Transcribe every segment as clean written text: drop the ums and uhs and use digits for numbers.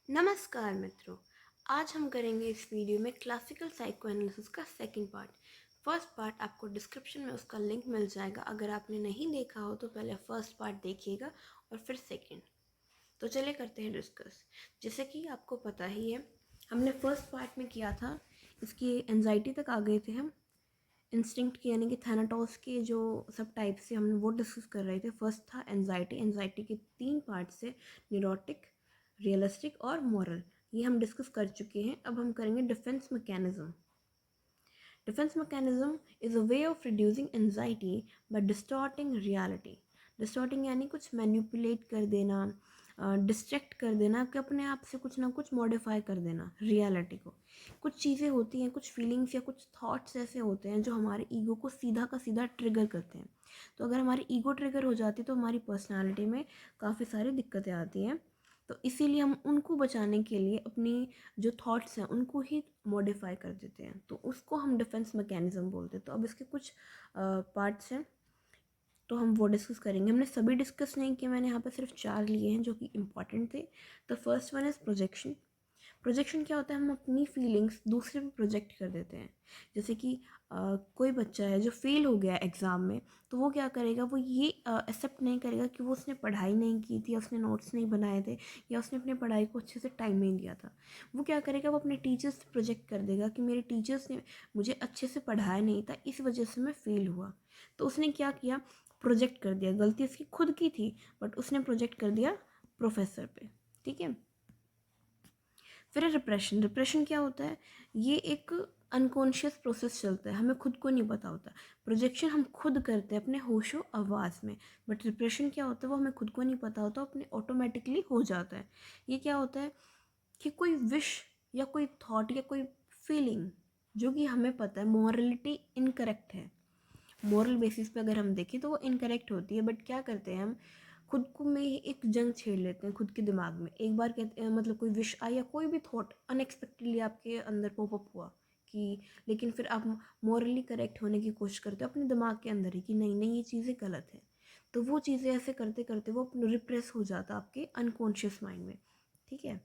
नमस्कार मित्रों। आज हम करेंगे इस वीडियो में क्लासिकल साइको एनालिसिस का सेकंड पार्ट। फर्स्ट पार्ट आपको डिस्क्रिप्शन में उसका लिंक मिल जाएगा। अगर आपने नहीं देखा हो तो पहले फर्स्ट पार्ट देखिएगा और फिर सेकंड। तो चलिए करते हैं डिस्कस। जैसे कि आपको पता ही है, हमने फर्स्ट पार्ट में किया था, इसकी एंजाइटी तक आ गए थे हम। इंस्टिंक्ट की यानी कि थैनाटोस के जो सब टाइप्स से हमने वो डिस्कस कर रहे थे। फर्स्ट था एंजाइटी। एंजाइटी के 3 पार्ट से न्यूरोटिक, रियलिस्टिक और मॉरल, ये हम डिस्कस कर चुके हैं। अब हम करेंगे defence mechanism. Defence mechanism is a way of reducing anxiety by distorting reality. Distorting यानी कुछ मैनिपुलेट कर देना, डिस्ट्रैक्ट कर देना, कि अपने आप से कुछ ना कुछ मॉडिफाई कर देना रियलिटी को। कुछ चीज़ें होती हैं, कुछ फीलिंग्स या कुछ थॉट्स ऐसे होते हैं जो हमारे ईगो को सीधा का सीधा ट्रिगर करते हैं। तो अगर हमारी ईगो ट्रिगर हो जाती है तो हमारी पर्सनालिटी में काफ़ी सारी दिक्कतें आती हैं। तो इसीलिए हम उनको बचाने के लिए अपनी जो थॉट्स हैं उनको ही मॉडिफाई कर देते हैं, तो उसको हम डिफेंस मैकेनिज्म बोलते हैं। तो अब इसके कुछ पार्ट्स हैं, तो हम वो डिस्कस करेंगे। हमने सभी डिस्कस नहीं किए, मैंने यहाँ पर सिर्फ 4 लिए हैं जो कि इम्पॉर्टेंट थे। तो first one is projection. Projection क्या होता है? हम अपनी फीलिंग्स दूसरे पे प्रोजेक्ट कर देते हैं। जैसे कि कोई बच्चा है जो फेल हो गया एग्ज़ाम में, तो वो क्या करेगा, वो ये एक्सेप्ट नहीं करेगा कि वो उसने पढ़ाई नहीं की थी, या उसने नोट्स नहीं बनाए थे, या उसने अपनी पढ़ाई को अच्छे से टाइम नहीं दिया था। वो क्या करेगा, वो अपने टीचर्स पे प्रोजेक्ट कर देगा कि मेरे टीचर्स ने मुझे अच्छे से पढ़ाया नहीं था, इस वजह से मैं फ़ेल हुआ। तो उसने क्या किया, प्रोजेक्ट कर दिया। गलती उसकी खुद की थी, बट उसने प्रोजेक्ट कर दिया प्रोफेसर पे। ठीक है। फिर रिप्रेशन। रिप्रेशन क्या होता है? ये एक अनकॉन्शियस प्रोसेस चलता है, हमें खुद को नहीं पता होता। प्रोजेक्शन हम खुद करते हैं अपने होशो आवाज़ में, बट रिप्रेशन क्या होता है, वो हमें खुद को नहीं पता होता, अपने ऑटोमेटिकली हो जाता है। ये क्या होता है कि कोई विश या कोई थॉट या कोई फीलिंग जो कि हमें पता है मॉरलिटी इनकरेक्ट है, मॉरल बेसिस पे अगर हम देखें तो वो इनकरेक्ट होती है, बट क्या करते हैं हम, खुद को में ही एक जंग छेड़ लेते हैं खुद के दिमाग में। एक बार कहते हैं, मतलब कोई विश आई या कोई भी थॉट अनएक्सपेक्टेडली आपके अंदर पॉपअप हुआ कि, लेकिन फिर आप मॉरली करेक्ट होने की कोशिश करते हो अपने दिमाग के अंदर ही कि नहीं नहीं ये चीज़ें गलत है। तो वो चीज़ें ऐसे करते करते वो रिप्रेस हो जाता आपके अनकॉन्शियस माइंड में। ठीक है,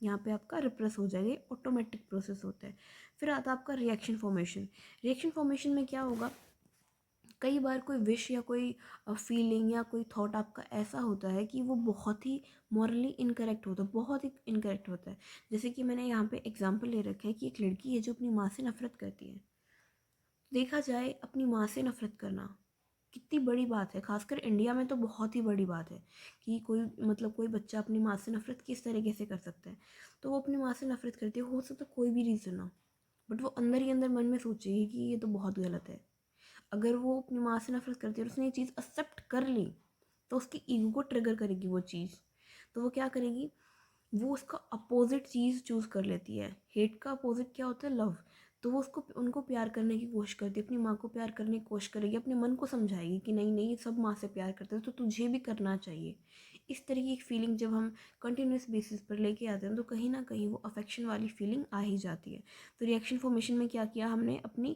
यहाँ पे आपका रिप्रेस हो जाएगा, ऑटोमेटिक प्रोसेस होता है। फिर आता है आपका रिएक्शन फॉर्मेशन। रिएक्शन फॉर्मेशन में क्या होगा, कई बार कोई विश या कोई फीलिंग या कोई थॉट आपका ऐसा होता है कि वो बहुत ही मॉरली इनकरेक्ट होता है, बहुत ही इनकरेक्ट होता है। जैसे कि मैंने यहाँ पे एग्जांपल ले रखा है कि एक लड़की है जो अपनी माँ से नफरत करती है। देखा जाए, अपनी माँ से नफरत करना कितनी बड़ी बात है, खासकर इंडिया में तो बहुत ही बड़ी बात है कि कोई, मतलब कोई बच्चा अपनी माँ से नफरत किस तरीके से कर सकता है। तो वो अपनी माँ से नफरत करती है, हो सकता है कोई भी रीज़न हो, बट वो अंदर ही अंदर मन में सोचेगी कि ये तो बहुत गलत है। अगर वो अपनी माँ से नफरत करती है और उसने ये चीज़ एक्सेप्ट कर ली, तो उसकी ईगो को ट्रिगर करेगी वो चीज़। तो वो क्या करेगी, वो उसका अपोजिट चीज़ चूज़ कर लेती है। हेट का अपोजिट क्या होता है, लव। तो वो उसको उनको प्यार करने की कोशिश करती है, अपनी माँ को प्यार करने की कोशिश करेगी, अपने मन को समझाएगी कि नहीं नहीं सब माँ से प्यार करते हैं तो तुझे भी करना चाहिए। इस तरीके की फीलिंग जब हम कंटिन्यूस बेसिस पर लेके आते हैं तो कहीं ना कहीं वो अफेक्शन वाली फीलिंग आ ही जाती है। तो रिएक्शन फॉर्मेशन में क्या किया हमने, अपनी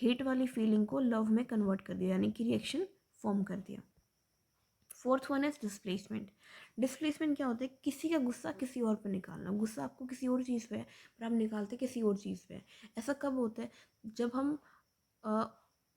हेट वाली फीलिंग को लव में कन्वर्ट कर दिया, यानी कि रिएक्शन फॉर्म कर दिया। Fourth one is displacement. Displacement क्या होता है, किसी का गुस्सा किसी और पर निकालना। गुस्सा आपको किसी और चीज़ पे है पर आप निकालते किसी और चीज़ पे है। ऐसा कब होता है, जब हम अ,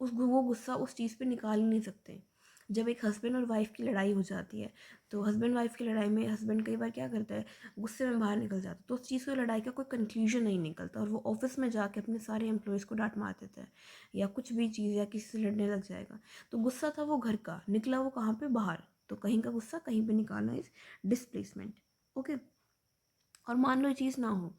वो गुस्सा उस चीज़ पे निकाल ही नहीं सकते। जब एक हस्बैंड और वाइफ की लड़ाई हो जाती है, तो हस्बैंड वाइफ की लड़ाई में हस्बैंड कई बार क्या करता है, गुस्से में बाहर निकल जाता है, तो उस चीज़ की लड़ाई का कोई कंक्लूजन नहीं निकलता और वो ऑफिस में जाके अपने सारे एम्प्लॉयज़ को डांट मार देता है या कुछ भी चीज़, या किसी से लड़ने लग जाएगा। तो गुस्सा था वो घर का, निकला वो कहाँ पे, बाहर। तो कहीं का गुस्सा कहीं पे निकालना इज डिस्प्लेसमेंट। ओके। और मान लो ये चीज़ ना हो,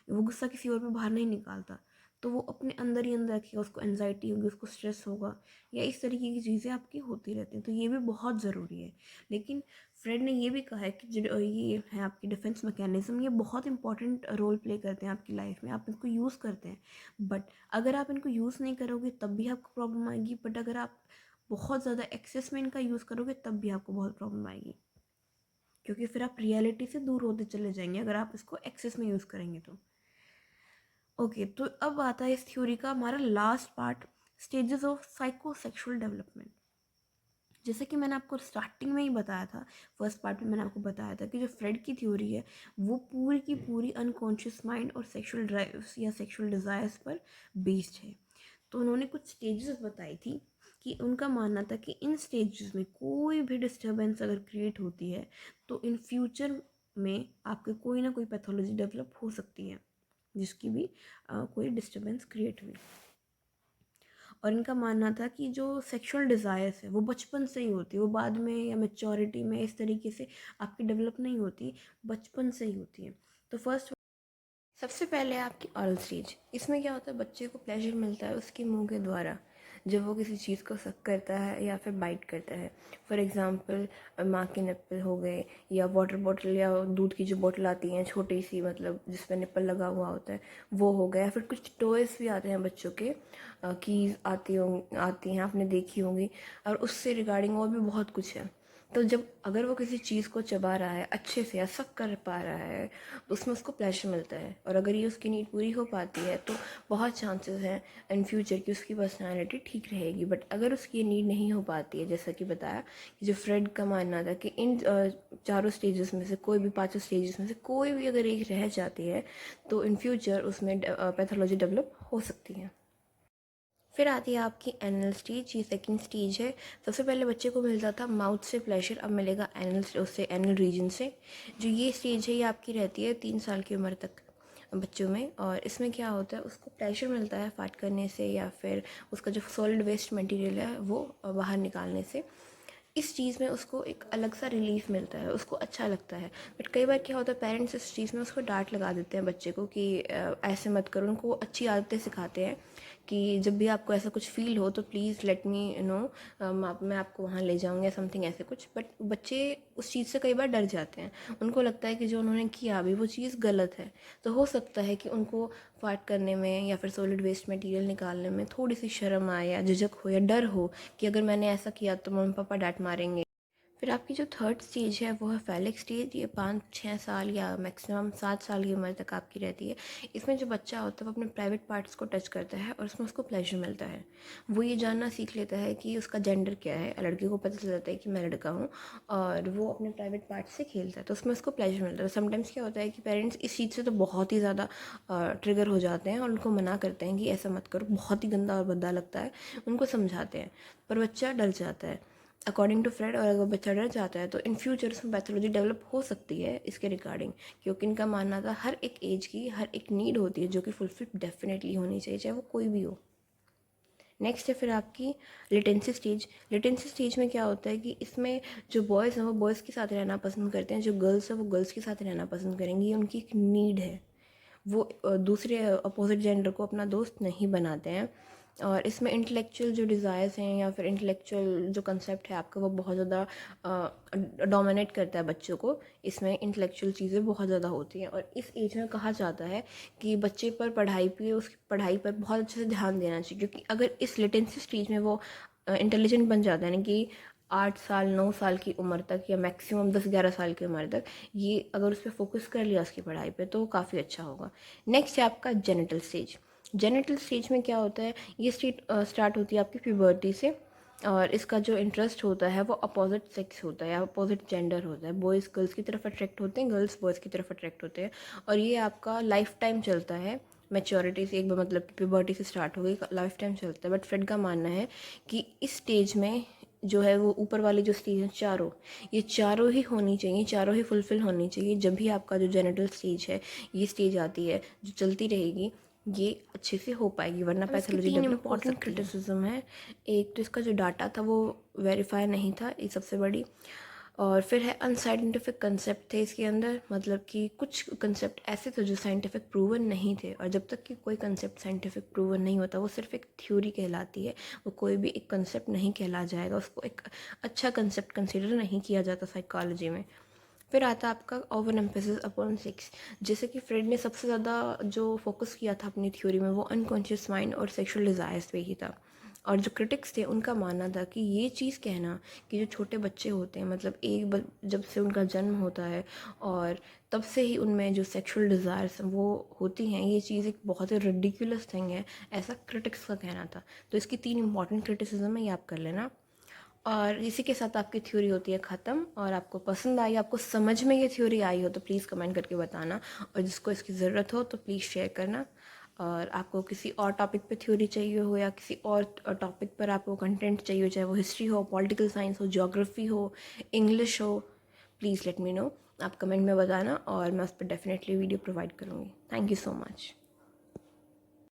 वो गुस्सा किसी और पे बाहर नहीं निकालता, तो वो अपने अंदर ही अंदर रखेगा, उसको एनजाइटी होगी, उसको स्ट्रेस होगा, या इस तरीके की चीज़ें आपकी होती रहती हैं। तो ये भी बहुत ज़रूरी है। लेकिन फ्रेड ने ये भी कहा है कि जो ये है आपकी डिफेंस मैकेनिज्म, ये बहुत इंपॉर्टेंट रोल प्ले करते हैं आपकी लाइफ में, आप इनको यूज़ करते हैं। बट अगर आप इनको यूज़ नहीं करोगे तब भी आपको प्रॉब्लम आएगी, बट अगर आप बहुत ज़्यादा एक्सेस में इनका यूज़ करोगे तब भी आपको बहुत प्रॉब्लम आएगी, क्योंकि फिर आप रियलिटी से दूर होते चले जाएंगे अगर आप इसको एक्सेस में यूज़ करेंगे तो। ओके, तो अब आता है इस थ्योरी का हमारा last part, stages of psychosexual development. जैसे कि मैंने आपको स्टार्टिंग में ही बताया था, फर्स्ट पार्ट में मैंने आपको बताया था कि जो फ्रेड की थ्योरी है वो पूरी की पूरी अनकॉन्शियस माइंड और सेक्सुअल ड्राइव्स या सेक्सुअल डिज़ायर्स पर बेस्ड है। तो उन्होंने कुछ स्टेजेस बताई थी कि उनका मानना था कि इन स्टेजेस में कोई भी डिस्टर्बेंस अगर क्रिएट होती है तो इन फ्यूचर में आपके कोई ना कोई पैथोलॉजी डेवलप हो सकती है जिसकी भी कोई डिस्टर्बेंस क्रिएट हुई। और इनका मानना था कि जो सेक्सुअल डिज़ायर्स है वो बचपन से ही होती है, वो बाद में या मेच्योरिटी में इस तरीके से आपकी डेवलप नहीं होती, बचपन से ही होती है। तो फर्स्ट सबसे पहले आपकी ऑरल स्टेज, इसमें क्या होता है, बच्चे को प्लेजर मिलता है उसके मुंह के द्वारा जब वो किसी चीज़ को सक करता है या फिर बाइट करता है। फॉर एग्जांपल माँ के निप्पल हो गए, या वाटर बॉटल या दूध की जो बोतल आती हैं छोटी सी, मतलब जिस पर निप्पल लगा हुआ होता है, वो हो गया। फिर कुछ टॉयज़ भी आते हैं बच्चों के, कीज़ आती हैं, आपने देखी होंगी। और उससे रिगार्डिंग और भी बहुत कुछ है। तो जब अगर वो किसी चीज़ को चबा रहा है अच्छे से या सक कर पा रहा है तो उसमें उसको प्लेजर मिलता है, और अगर ये उसकी नीड पूरी हो पाती है तो बहुत चांसेस हैं इन फ्यूचर की उसकी पर्सनालिटी ठीक रहेगी। बट अगर उसकी ये नीड नहीं हो पाती है, जैसा कि बताया कि जो फ्रेड का मानना था कि इन चारों स्टेजेस में से कोई भी, पांचों स्टेजेस में से कोई भी अगर एक रह जाती है तो इन फ्यूचर उसमें पैथोलॉजी डेवलप हो सकती है। फिर आती है आपकी एनल स्टेज, ये सेकंड स्टेज है। सबसे पहले बच्चे को मिलता था माउथ से प्लेजर, अब मिलेगा एनल, उससे एनल रीजन से। जो ये स्टेज है ये आपकी रहती है 3 साल की उम्र तक बच्चों में। और इसमें क्या होता है, उसको प्लेजर मिलता है फाट करने से या फिर उसका जो सॉलिड वेस्ट मटेरियल है वो बाहर निकालने से। इस चीज़ में उसको एक अलग सा रिलीफ मिलता है, उसको अच्छा लगता है। बट कई बार क्या होता है, पेरेंट्स इस चीज़ में उसको डांट लगा देते हैं बच्चे को कि ऐसे मत करो। उनको अच्छी आदतें सिखाते हैं कि जब भी आपको ऐसा कुछ फील हो तो प्लीज़ लेट मी नो, मैं आपको वहाँ ले जाऊँगा, समथिंग ऐसे कुछ। बट बच्चे उस चीज़ से कई बार डर जाते हैं, उनको लगता है कि जो उन्होंने किया अभी वो चीज़ गलत है। तो हो सकता है कि उनको फाट करने में या फिर सॉलिड वेस्ट मटेरियल निकालने में थोड़ी सी शर्म आए या झिझक हो या डर हो कि अगर मैंने ऐसा किया तो मम्मी पापा डांट मारेंगे। फिर आपकी जो थर्ड स्टेज है वो है फैलिक स्टेज। ये 5-6 साल या मैक्सिमम 7 साल की उम्र तक आपकी रहती है। इसमें जो बच्चा होता है वो अपने प्राइवेट पार्ट्स को टच करता है और उसमें उसको प्लेजर मिलता है। वो ये जानना सीख लेता है कि उसका जेंडर क्या है, लड़के को पता चल जाता है कि मैं लड़का हूँ, और वो अपने प्राइवेट पार्ट्स से खेलता है तो उसमें उसको प्लेजर मिलता है। समटाइम्स क्या होता है कि पेरेंट्स इस चीज़ से तो बहुत ही ज़्यादा ट्रिगर हो जाते हैं और उनको मना करते हैं कि ऐसा मत करो, बहुत ही गंदा और भद्दा लगता है, उनको समझाते हैं, पर बच्चा डर जाता है अकॉर्डिंग टू फ्रेड। और अगर बच्चा डर जाता है तो इन फ्यूचर उसमें पैथोलॉजी डेवलप हो सकती है इसके रिगार्डिंग, क्योंकि इनका मानना था हर एक एज की हर एक नीड होती है जो कि फुलफिल डेफिनेटली होनी चाहिए, चाहे वो कोई भी हो। नेक्स्ट है फिर आपकी लिटेंसी स्टेज। लिटेंसी स्टेज में क्या होता है कि इसमें जो बॉयज़ हैं वो बॉयज़ के साथ रहना पसंद करते हैं, जो गर्ल्स हैं वो गर्ल्स के साथ रहना पसंद करेंगी, ये उनकी एक नीड है। वो दूसरे अपोजिट जेंडर को अपना दोस्त नहीं बनाते हैं। और इसमें इंटेलेक्चुअल जो डिज़ायर्स हैं या फिर इंटेलेक्चुअल जो कंसेप्ट है आपका वो बहुत ज़्यादा डोमिनेट करता है बच्चों को। इसमें इंटेलेक्चुअल चीज़ें बहुत ज़्यादा होती हैं और इस एज में कहा जाता है कि बच्चे पर पढ़ाई पे, उसकी पढ़ाई पर बहुत अच्छे से ध्यान देना चाहिए, क्योंकि अगर इस लेटेंसी स्टेज में वो इंटेलिजेंट बन जाता है, यानी कि 8 साल 9 साल की उम्र तक या मैक्सिमम 10-11 साल की उम्र तक, ये अगर उस पर फोकस कर लिया उसकी पढ़ाई पे तो काफ़ी अच्छा होगा। नेक्स्ट है आपका जेनिटल स्टेज। जेनिटल स्टेज में क्या होता है, ये स्टेज स्टार्ट होती है आपकी प्यूबर्टी से, और इसका जो इंटरेस्ट होता है वो अपोजिट सेक्स होता है या अपोजिट जेंडर होता है। बॉयज़ गर्ल्स की तरफ अट्रैक्ट होते हैं, गर्ल्स बॉयज़ की तरफ अट्रैक्ट होते हैं, और ये आपका लाइफ टाइम चलता है। मैच्योरिटी से एक बार, मतलब प्यूबर्टी से स्टार्ट हो गई, लाइफ टाइम चलता है। बट फ्रेड का मानना है कि इस स्टेज में जो है वो ऊपर वाली जो स्टेज है चारों, ये चारों ही होनी चाहिए, चारों ही फुलफ़िल होनी चाहिए। जब भी आपका जो जेनिटल स्टेज है, ये स्टेज आती है जो चलती रहेगी, ये अच्छे से हो पाएगी, वरना पैथोलॉजी डेवलप हो सकती है। क्रिटिसिज्म है, एक तो इसका जो डाटा था वो वेरीफाई नहीं था, ये सबसे बड़ी। और फिर है अनसाइंटिफिक कंसेप्ट थे इसके अंदर, मतलब कि कुछ कंसेप्ट ऐसे थे जो साइंटिफिक प्रूवन नहीं थे, और जब तक कि कोई कंसेप्ट साइंटिफिक प्रूवन नहीं होता वो सिर्फ एक थ्योरी कहलाती है, वो कोई भी एक कंसेप्ट नहीं कहला जाएगा, उसको एक अच्छा कंसेप्ट कंसिडर नहीं किया जाता साइकोलॉजी में। फिर आता है आपका ओवर एम्फेसिस अपॉन सेक्स। जैसे कि फ्रेड ने सबसे ज़्यादा जो फोकस किया था अपनी थ्योरी में वो अनकॉन्शियस माइंड और सेक्सुअल डिज़ायर्स पे ही था। और जो क्रिटिक्स थे उनका मानना था कि ये चीज़ कहना कि जो छोटे बच्चे होते हैं, मतलब जब से उनका जन्म होता है और तब से ही उनमें जो सेक्सुअल डिज़ायर्स वो होती हैं, ये चीज़ एक बहुत ही रिडिकुलस थिंग है, ऐसा क्रिटिक्स का कहना था। तो इसकी 3 इंपॉर्टेंट क्रिटिसिज्म है, ये आप कर लेना। और इसी के साथ आपकी थ्योरी होती है ख़त्म। और आपको पसंद आई, आपको समझ में ये थ्योरी आई हो तो प्लीज़ कमेंट करके बताना, और जिसको इसकी ज़रूरत हो तो प्लीज़ शेयर करना। और आपको किसी और टॉपिक पे थ्योरी चाहिए हो या किसी और टॉपिक पर आपको कंटेंट चाहिए हो, चाहे वो हिस्ट्री हो, पॉलिटिकल साइंस हो, ज्योग्राफी हो, इंग्लिश हो, प्लीज़ लेट मी नो। आप कमेंट में बताना और मैं उस पर डेफिनेटली वीडियो प्रोवाइड करूँगी। Thank you so much.